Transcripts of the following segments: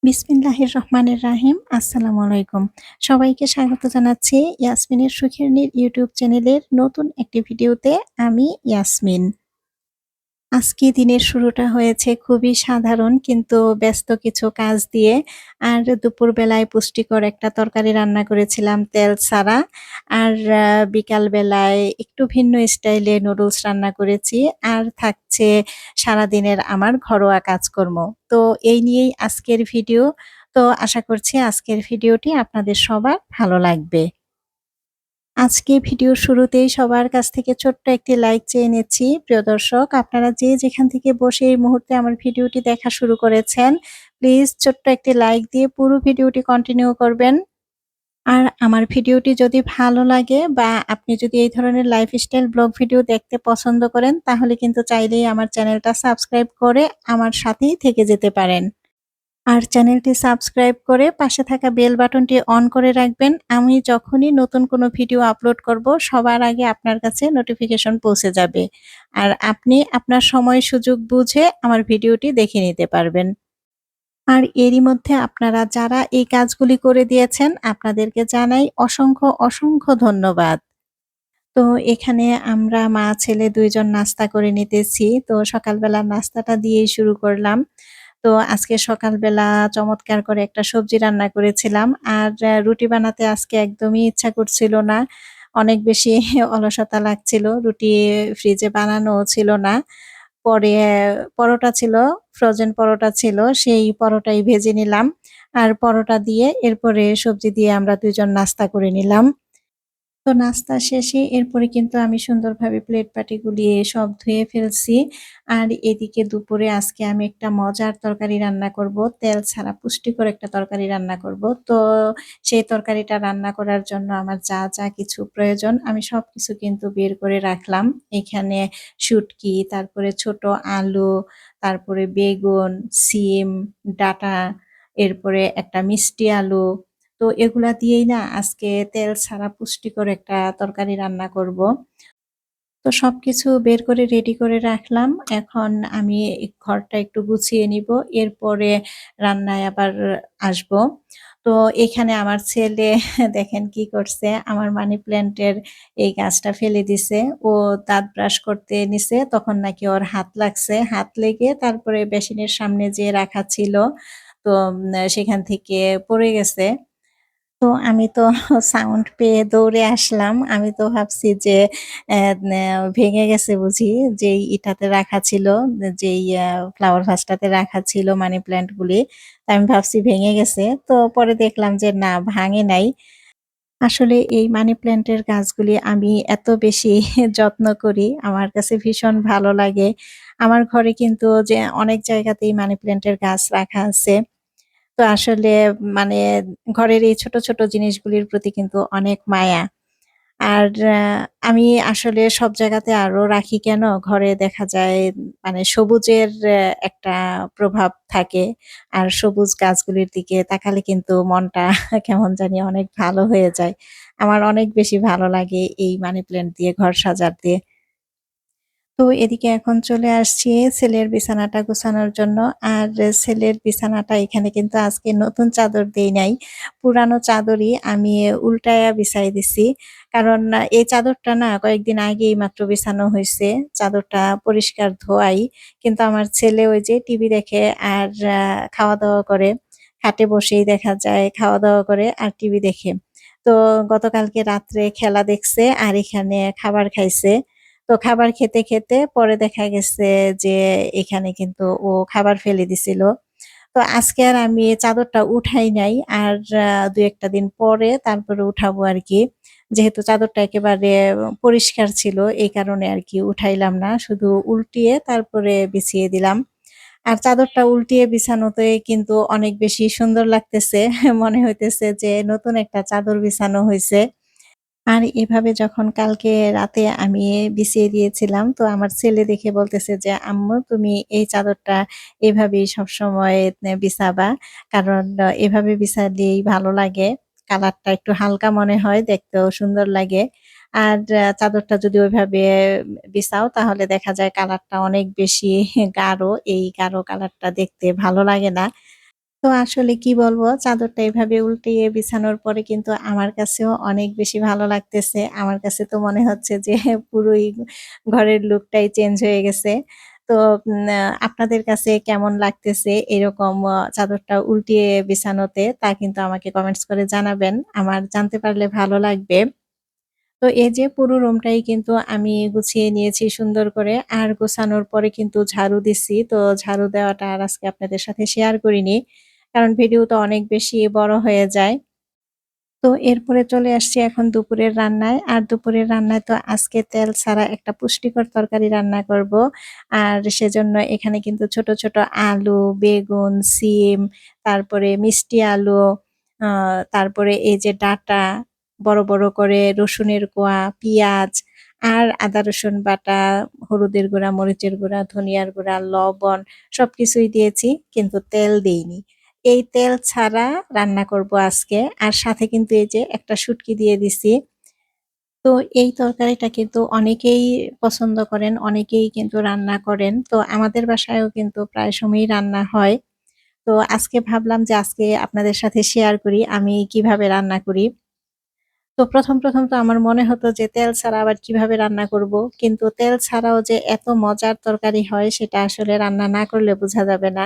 বিসমিল্লাহির রহমানির রাহিম। আসসালামু আলাইকুম। সবাইকে স্বাগত জানাচ্ছি ইয়াসমিনের সুখের নীড় ইউটিউব চ্যানেলের নতুন একটি ভিডিওতে। আমি ইয়াসমিন। আজকে দিনের শুরুটা হয়েছে খুবই সাধারণ কিন্তু ব্যস্ত কিছু কাজ দিয়ে। আর দুপুরবেলায় পুষ্টিকর একটা তরকারি রান্না করেছিলাম তেল ছাড়া। আর বিকালবেলায় একটু ভিন্ন স্টাইলে নুডলস রান্না করেছি। আর থাকছে সারাদিনের আমার ঘরোয়া কাজকর্ম। তো এই নিয়েই আজকের ভিডিও। তো আশা করছি আজকের ভিডিওটি আপনাদের সবার ভালো লাগবে। আজকে ভিডিওর শুরুতেই সবার কাছ থেকে ছোট্ট একটি লাইক চেয়ে নিচ্ছি। প্রিয় দর্শক, আপনারা যে যেখান থেকে বসে এই মুহূর্তে আমার ভিডিওটি দেখা শুরু করেছেন, প্লিজ ছোট্ট একটি লাইক দিয়ে পুরো ভিডিওটি কন্টিনিউ করবেন। আর আমার ভিডিওটি যদি ভালো লাগে বা আপনি যদি এই ধরনের লাইফস্টাইল ব্লগ ভিডিও দেখতে পছন্দ করেন, তাহলে কিন্তু চাইলেই আমার চ্যানেলটা সাবস্ক্রাইব করে আমার সাথেই থেকে যেতে পারেন। আর চ্যানেলটি সাবস্ক্রাইব করে পাশে থাকা বেল বাটনটি অন করে রাখবেন। আমি যখনই নতুন কোনো ভিডিও আপলোড করব সবার আগে আপনার কাছে নোটিফিকেশন পৌঁছে যাবে। আর আপনি আপনার সময় সুযোগ বুঝে আমার ভিডিওটি দেখে নিতে পারবেন। আর এরই মধ্যে আপনারা যারা এই কাজগুলি করে দিয়েছেন আপনাদেরকে জানাই অসংখ্য ধন্যবাদ। তো এখানে আমরা মা-ছেলে ২ জন নাস্তা করে নিতেছি। তো সকালবেলার নাস্তাটা দিয়েই শুরু করলাম। তো আজকে সকালবেলা চমৎকার করে একটা সবজি রান্না করেছিলাম। আর রুটি বানাতে আজকে একদমই ইচ্ছা করছিল না। অনেক বেশি অলসতা লাগছিল। রুটি ফ্রিজে বানানোও ছিল না। পরে পরোটা ছিল, ফ্রোজেন পরোটা ছিল। সেই পরোটাই ভেজে নিলাম। আর পরোটা দিয়ে এরপরে সবজি দিয়ে আমরা ২ জন নাস্তা করে নিলাম। তো নাস্তা শেষে এরপরে কিন্তু আমি সুন্দরভাবে প্লেট-বাটি গুলিয়ে সব ধুয়ে ফেলছি। আর এদিকে দুপুরে আজকে আমি একটা মজার তরকারি রান্না করব। তেল ছাড়া পুষ্টিকর একটা তরকারি রান্না করব। তো সেই তরকারিটা রান্না করার জন্য আমার যা কিছু প্রয়োজন আমি সবকিছু কিন্তু বের করে রাখলাম। এখানে শুটকি, তারপরে ছোট আলু, তারপরে বেগুন, সিম, ডাঁটা, এরপরে একটা মিষ্টি আলু। তো এগুলা দিয়েই না আজকে তেল ছাড়া পুষ্টিকর একটা তরকারি রান্না করব। তো সবকিছু বের করে রেডি করে রাখলাম। এখন আমি ঘরটা একটু গুছিয়ে নিব। এরপরে রান্নায় আবার আসব। তো এখানে আমার ছেলে দেখেন কি করছে, আমার মানি প্ল্যান্টের এই গাছটা ফেলে দিছে। ও দাঁত ব্রাশ করতে নিছে, তখন নাকি ওর হাত লাগছে। হাত লেগে তারপরে বেসিনের সামনে যেয়ে রাখা ছিল। তো সেখান থেকে পড়ে গেছে। তো আমি তো সাউন্ড পেয়ে দৌড়ে আসলাম। আমি তো ভাবছি যে অ্যা ন্যা ভেঙে গেছে বুঝি। যেই ইটাতে রাখা ছিল, যেই ফ্লাওয়ার ভাসটাতে রাখা ছিল মানি প্ল্যান্ট গুলি। তো আমি ভাবছি ভেঙে গেছে। তো পরে দেখলাম যে না, ভাঙে নাই। আসলে এই মানি প্ল্যান্টের গাছগুলি আমি এত বেশি যত্ন করি। আমার কাছে ভীষণ ভালো লাগে। আমার ঘরে কিন্তু যে অনেক জায়গাতেই মানি প্ল্যান্টের গাছ রাখা আছে। তো আসলে মানে ঘরের এই ছোট জিনিসগুলির প্রতি কিন্তু অনেক মায়া। আর আমি আসলে সব জায়গাতে আরো রাখি কেন? ঘরে দেখা যায় মানে সবুজের একটা প্রভাব থাকে। আর সবুজ গাছগুলির দিকে তাকালে কিন্তু মনটা কেমন জানি অনেক ভালো হয়ে যায়। আমার অনেক বেশি ভালো লাগে এই মানি প্ল্যান্ট দিয়ে ঘর সাজাতে। তো এদিকে এখন চলে আসছি ছেলের বিছানাটা গুছানোর জন্য। আর ছেলের বিছানাটা এখানে কিন্তু আজকে নতুন চাদর দেই নাই। পুরানো চাদরই আমি উল্টায়া বিছাই দিছি। কারণ এই চাদরটা না কয়েকদিন আগেই মাত্র বিছানো হইছে। চাদরটা পরিষ্কার ধোয়াই। কিন্তু আমার ছেলে ওই যে টিভি দেখে আর খাওয়া-দাওয়া করে। খাটে বসেই দেখা যায় খাওয়া-দাওয়া করে আর টিভি দেখে। তো গতকালকে রাত্রে খেলা দেখছে আর এখানে খাবার খাইছে। তো খাবার খেতে পরে দেখা গেছে যে এখানে কিন্তু ও খাবার ফেলে দিছিল। তো আজকে আর আমি চাদরটা উঠাই নাই। আর ২-১ টা দিন পরে তারপরে উঠাবো আরকি। যেহেতু চাদরটা একেবারে পরিষ্কার ছিল এই কারণে আরকি উঠাইলাম না। শুধু উল্টিয়ে তারপরে বিছিয়ে দিলাম। আর চাদরটা উল্টিয়ে বিছানোতে কিন্তু অনেক বেশি সুন্দর লাগতেছে। মনে হইতেছে যে নতুন একটা চাদর বিছানো হইছে। আর এভাবে যখন কালকে রাতে আমি বিছিয়ে দিয়েছিলাম, তো আমার ছেলে দেখে বলতেছে যে, "আম্মু তুমি এই চাদরটা এভাবেই সবসময় বিছাবা। কারণ এভাবে বিছালেই ভালো লাগে। কালারটা একটু হালকা মনে হয়, দেখতেও সুন্দর লাগে। আর চাদরটা যদি ওইভাবে বিছাও তাহলে দেখা যায় কালারটা অনেক বেশি গাঢ়। এই গাঢ় কালারটা দেখতে ভালো লাগে না।" তো আসলে কি বলবো? চাদরটা এভাবে উল্টিয়ে বিছানোর পরে কিন্তু আমার কাছেও অনেক বেশি ভালো লাগতেছে। আমার কাছে তো মনে হচ্ছে যে পুরোই ঘরের লুকটাই চেঞ্জ হয়ে গেছে। তো আপনাদের কাছে কেমন লাগতেছে এরকম চাদরটা উল্টিয়ে বিছানোতে তা কিন্তু আমাকে কমেন্টস করে জানাবেন। আমার জানতে পারলে ভালো লাগবে। তো এই যে পুরো রুমটাই কিন্তু আমি গুছিয়ে নিয়েছি সুন্দর করে। আর গোছানোর পরে কিন্তু ঝাড়ু দিছি। তো ঝাড়ু দেওয়াটা আর আজকে আপনাদের সাথে শেয়ার করিনি। কারণ ভিডিওটা অনেক বেশি বড় হয়ে যায়। তো এরপরে চলে আসছি এখন দুপুরের রান্নায়। আর দুপুরের রান্নায় তো আজকে তেল ছাড়া একটা পুষ্টিকর তরকারি রান্না করব। আর সেজন্য এখানে কিন্তু ছোট, ছোট আলু, বেগুন, সিম, তারপরে মিষ্টি আলু, আ তারপরে এই যে ডাঁটা, বড়, বড় করে রসুনের কোয়া, পিঁয়াজ আর আদা রসুন বাটা, হলুদের গুঁড়া, মরিচের গুঁড়া, ধনিয়ার গুঁড়া, লবণ সবকিছুই দিয়েছি কিন্তু তেল দেইনি। এই তেল ছাড়া রান্না করব আজকে। আর সাথে কিন্তু এই যে একটা শুটকি দিয়ে দিছি। তো এই তরকারিটা কিন্তু অনেকেই পছন্দ করেন, অনেকেই কিন্তু রান্না করেন। তো আমাদের বাসায়ও কিন্তু প্রায় সময়ই রান্না হয়। তো আজকে ভাবলাম যে আজকে আপনাদের সাথে শেয়ার করি আমি কিভাবে রান্না করি। তো ১ম তো আমার মনে হতো যে তেল ছাড়া আবার কিভাবে রান্না করব। কিন্তু তেল ছাড়াও যে এত মজার তরকারি হয় সেটা আসলে রান্না না করলে বোঝা যাবে না।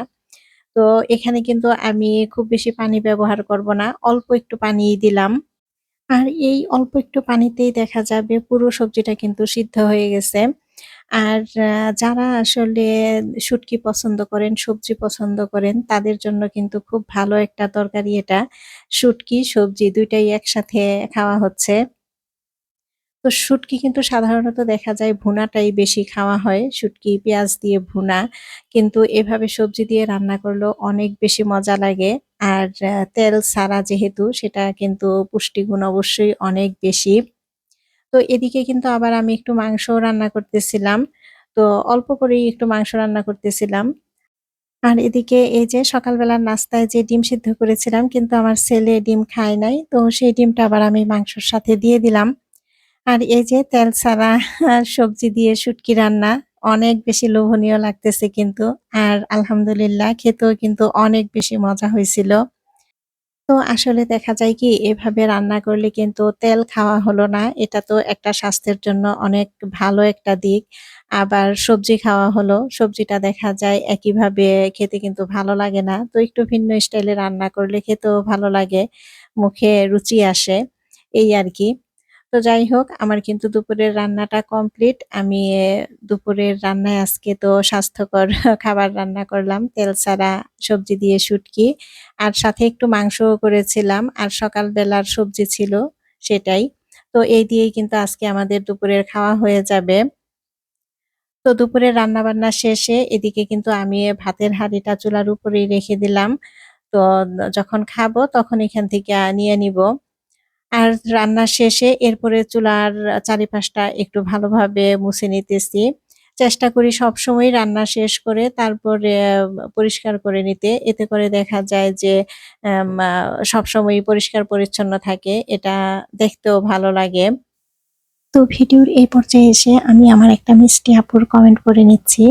তো এখানে কিন্তু আমি খুব বেশি পানি ব্যবহার করব না। অল্প একটু পানিই দিলাম। আর এই অল্প একটু পানিতেই দেখা যাবে পুরো সবজিটা কিন্তু সিদ্ধ হয়ে গেছে। আর যারা আসলে শুটকি পছন্দ করেন, সবজি পছন্দ করেন তাদের জন্য কিন্তু খুব ভালো একটা তরকারি এটা। শুটকি, সবজি ২ টাই একসাথে খাওয়া হচ্ছে। তো শুটকি কিন্তু সাধারণত দেখা যায় ভুনাটাই বেশি খাওয়া হয়। শুটকি পেঁয়াজ দিয়ে ভুনা। কিন্তু এভাবে সবজি দিয়ে রান্না করলেও অনেক বেশি মজা লাগে। আর তেল ছাড়া যেহেতু সেটা কিন্তু পুষ্টিগুণ অবশ্যই অনেক বেশি। তো এদিকে কিন্তু আবার আমি একটু মাংসও রান্না করতেছিলাম। তো অল্প করেই একটু মাংস রান্না করতেছিলাম। আর এদিকে এই যে সকালবেলার নাস্তায় যে ডিম সিদ্ধ করেছিলাম কিন্তু আমার ছেলে ডিম খায় নাই। তো সেই ডিমটা আবার আমি মাংসর সাথে দিয়ে দিলাম। আর এই যে তেল ছাড়া সবজি দিয়ে শুটকি রান্না অনেক বেশি লোভনীয় লাগতেছে কিন্তু। আর আলহামদুলিল্লাহ খেতেও কিন্তু অনেক বেশি মজা হয়েছিল। তো আসলে দেখা যায় কি এভাবে রান্না করলে কিন্তু তেল খাওয়া হলো না। এটা তো একটা স্বাস্থ্যের জন্য অনেক ভালো একটা দিক। আবার সবজি খাওয়া হলো। সবজিটা দেখা যায় একইভাবে খেতে কিন্তু ভালো লাগে না। তো একটু ভিন্ন স্টাইলে রান্না করলে খেতেও ভালো লাগে। মুখে রুচি আসে। এই আরকি। তো যাই হোক আমার কিন্তু দুপুরের রান্নাটা কমপ্লিট। আমি দুপুরের রান্নায় আজকে তো স্বাস্থ্যকর খাবার রান্না করলাম। তেল ছাড়া সবজি দিয়ে শুটকি। আর সাথে একটু মাংসও করেছিলাম। আর সকাল বেলার সবজি ছিল সেটাই। তো এই দিয়েই কিন্তু আজকে আমাদের দুপুরের খাওয়া হয়ে যাবে। তো দুপুরের রান্নাবান্না শেষে এদিকে কিন্তু আমি ভাতের হাঁড়িটা চুলার উপরেই রেখে দিলাম। তো যখন খাবো তখন এখান থেকে নিয়ে নিবো। আর রান্না শেষে এরপরে চুলার চারিপাশটা একটু ভালোভাবে মুছে নিতেছি। চেষ্টা করি সবসময় রান্না শেষ করে তারপরে পরিষ্কার করে নিতে। এতে করে দেখা যায় যে আ সবসময়ই পরিষ্কার পরিচ্ছন্ন থাকে। এটা দেখতেও ভালো লাগে। তো ভিডিওর এই পর্যায়ে এসে আমি আমার একটা মিষ্টি আপুর কমেন্ট পড়ে নিচ্ছি।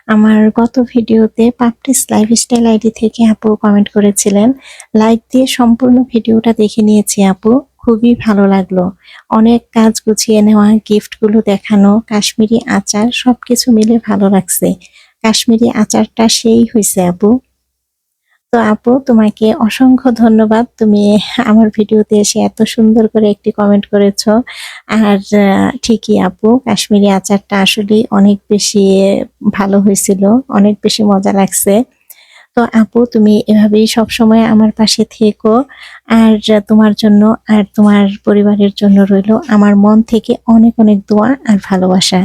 আমার গত ভিডিওতে পাপড়িস লাইফস্টাইল আইডি থেকে আপু কমেন্ট করেছিলেন। লাইক দিয়ে সম্পূর্ণ ভিডিওটা দেখে নিয়েছি আপু। খুবই ভালো লাগলো। অনেক কাজ গুছিয়ে নেওয়া, গিফটগুলো দেখানো, কাশ্মীরি আচার সবকিছু মিলে ভালো লাগছে। কাশ্মীরি আচারটা সেই হইছে আপু। তো আপু তোমাকে অসংখ্য ধন্যবাদ। তুমি আমার ভিডিওতে এসে এত সুন্দর করে একটি কমেন্ট করেছো। আর ঠিকই আপু কাশ্মীরি আচারটা আসলেই অনেক বেশি ভালো হয়েছিল। অনেক বেশি মজা লাগছে। তো আপু তুমি এভাবেই সবসময় আমার পাশে থেকো। আর তোমার জন্য আর তোমার পরিবারের জন্য রইলো আমার মন থেকে অনেক, অনেক দোয়া আর ভালোবাসা।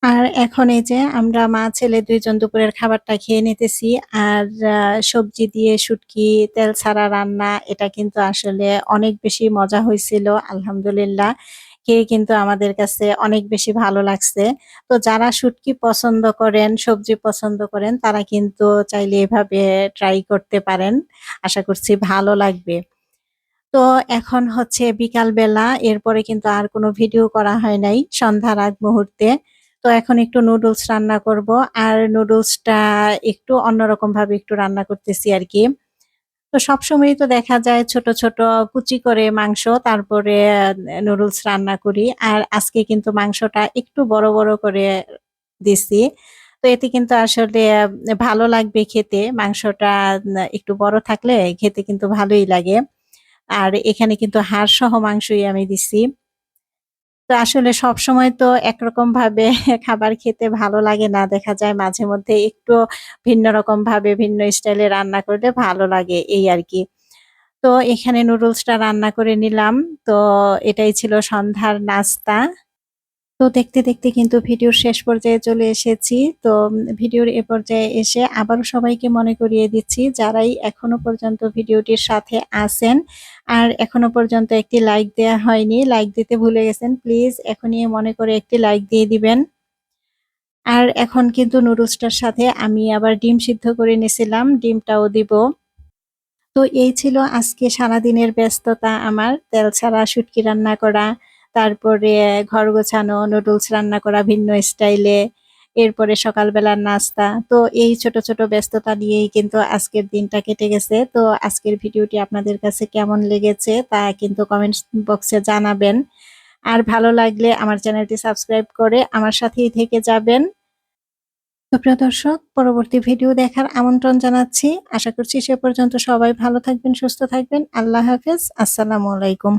আর এখন এই যে আমরা মা-ছেলে ২ জন দুপুরের খাবারটা খেয়ে নিতেছি। আর সবজি দিয়ে শুটকি, তেল ছাড়া রান্না এটা কিন্তু আসলে অনেক বেশি মজা হইছিল আলহামদুলিল্লাহ। খেয়ে কিন্তু আমাদের কাছে অনেক বেশি ভালো লাগছে। তো যারা শুটকি পছন্দ করেন, সবজি পছন্দ করেন তারা কিন্তু চাইলে এভাবে ট্রাই করতে পারেন। আশা করছি ভালো লাগবে। তো এখন হচ্ছে বিকাল বেলা এরপরে কিন্তু আর কোনো ভিডিও করা হয় নাই সন্ধ্যার আগ মুহূর্তে। তো এখন একটু নুডলস রান্না করব। আর নুডলসটা একটু অন্যরকমভাবে একটু রান্না করতেছি আরকি। তো সবসময়ই তো দেখা যায় ছোট, ছোট কুচি করে মাংস তারপরে নুডলস রান্না করি। আর আজকে কিন্তু মাংসটা একটু বড়, বড় করে দিছি। তো এতে কিন্তু আসলে ভালো লাগবে খেতে। মাংসটা একটু বড় থাকলে খেতে কিন্তু ভালোই লাগে। আর এখানে কিন্তু হাড়সহ মাংসই আমি দিছি। তো আসলে সবসময় তো একরকমভাবে খাবার খেতে ভালো লাগে না। দেখা যায় মাঝে মধ্যে একটু ভিন্ন রকমভাবে ভিন্ন স্টাইলে রান্না করলে ভালো লাগে এই আরকি। তো এখানে নুডলসটা রান্না করে নিলাম। তো এটাই ছিল সন্ধ্যার নাস্তা। তো দেখতে, দেখতে কিন্তু ভিডিওর শেষ পর্যায়ে চলে এসেছি। তো ভিডিওর এ পর্যায়ে এসে আবারও সবাইকে মনে করিয়ে দিচ্ছি, যারাই এখনো পর্যন্ত ভিডিওটির সাথে আছেন আর এখনো পর্যন্ত একটি লাইক দেয়া হয়নি, লাইক দিতে ভুলে গেছেন, প্লিজ এখনই মনে করে একটি লাইক দিয়ে দিবেন। আর এখন কিন্তু নুডলসটার সাথে আমি আবার ডিম সিদ্ধ করে নিছিলাম, ডিমটাও দিব। তো এই ছিল আজকে সারাদিনের ব্যস্ততা আমার। তেল ছাড়া শুটকি রান্না করা, তারপরে ঘর গোছানো, নুডলস রান্না করা ভিন্ন স্টাইলে, এরপরে সকালবেলার নাস্তা। তো এই ছোট, ছোট ব্যস্ততা নিয়েই কিন্তু আজকের দিনটা কেটে গেছে। তো আজকের ভিডিওটি আপনাদের কাছে কেমন লেগেছে তা কিন্তু কমেন্টস বক্সে জানাবেন। আর ভালো লাগলে আমার চ্যানেলটি সাবস্ক্রাইব করে আমার সাথেই থেকে যাবেন। তো প্রিয় দর্শক, পরবর্তী ভিডিও দেখার আমন্ত্রণ জানাচ্ছি। আশা করছি সে পর্যন্ত সবাই ভালো থাকবেন, সুস্থ থাকবেন। আল্লাহ হাফেজ। আসসালামু আলাইকুম।